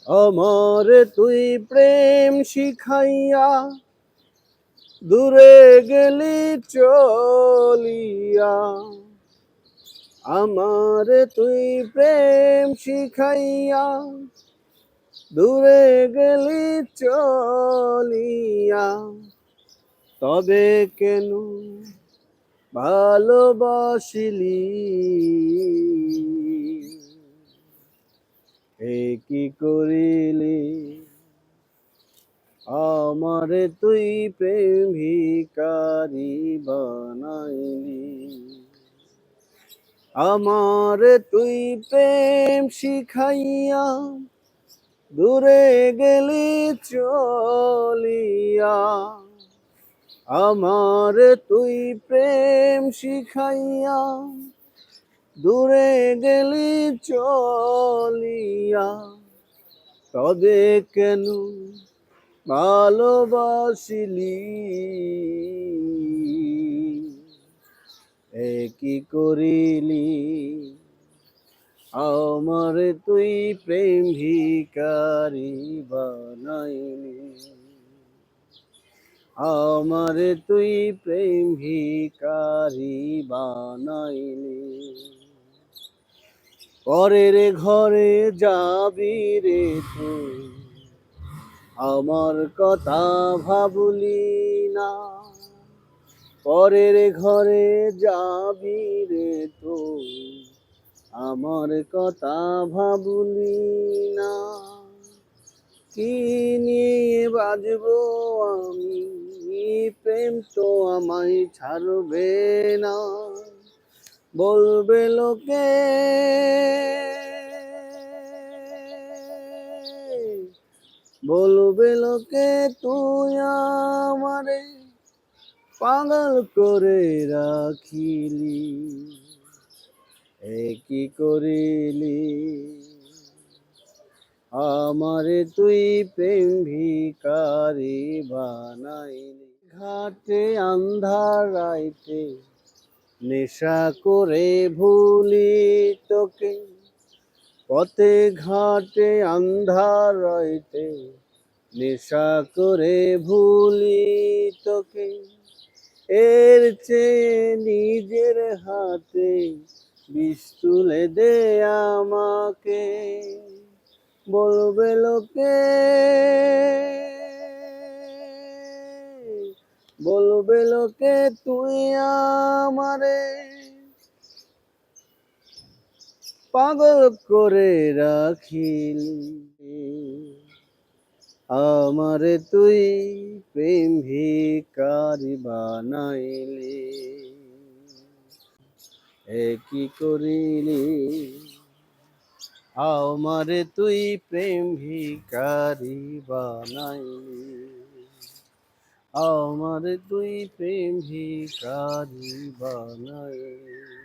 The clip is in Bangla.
আমারে তুই প্রেম শিখাইয়া দূরে গেলি চলিয়া। আমারে তুই প্রেম শিখাইয়া দূরে গেলি চলিয়া। তবে কেন ভালোবাসিলি? এ কি করিলি? আমারে তুই প্রেম ভিখারি বানাইলি। আমারে তুই প্রেম শিখাইয়া দূরে গেলি চলিয়া। আমারে তুই প্রেম শিখাইয়া দূরে গেলি চলিয়া। তবে কেন ভালোবাসিলি? এ কি করিলি? আমারে তুই প্রেম ভিখারি বানাইলি। আমারে তুই প্রেম ভিখারি বানাইলি। পরের ঘরে যাবি রে তুই, আমার কথা ভাবলি না। পরের ঘরে যাবি রে তুই, আমার কথা ভাবলি না। কি নিয়ে বাজবো আমি, প্রেম তো আমায় ছাড়বে না। বলবে লোকে, বলবে লোকে তুই আমারে পাগল করে রাখিলি। এ কি করিলি? আমারে তুই প্রেম ভিখারি বানাইলি। ঘাটে আন্ধার রাইতে নেশা করে ভুলি তোকে। পথে ঘাটে আন্ধার রাইতে নেশা করে ভুলি তোকে। এর চেয়ে নিজের হাতে বিষ তুলে দে আমাকে। বলবে লোকে, বলবে লোকে তুই আমারে পাগল করে রাখিলি। আমারে তুই প্রেম ভিখারি বানাইলি। এ কি করিলি? আমারে তুই প্রেম ভিখারি বানাইলি। আমারে তুই প্রেম ভিখারি বানাইলি।